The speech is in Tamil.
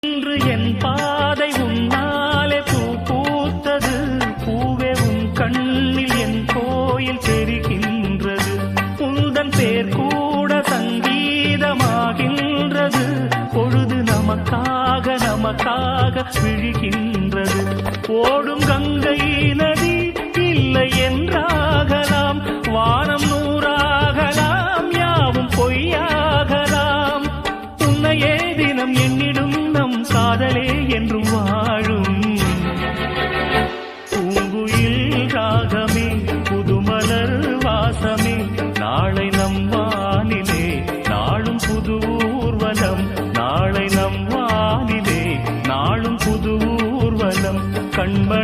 இன்று என் பாதை உன்னாலே பூ பூத்தது. பூவே உன் கண்ணில் என் கோயில் தெரிகின்றது. உந்தன் பேர் கூட சங்கீதமாகின்றது. பொழுது நமக்காக நமக்காக விழுகின்றது. ஓடும் கங்கை நதி இல்லை என்றாகலாம். வானம் நூறாகலாம், யாவும் பொய்யாகலாம். உன்னையே தினம் எண்ணிடும் நம் காதலே என்றும் வாழும். பூங்குயில் ராகமே, புதுமலர் வாசமே, நாளை நம் வானிலே நாளும் புது ஊர்வலம். நாளை நம் வானிலே நாளும் புது ஊர்வலம். கண்ம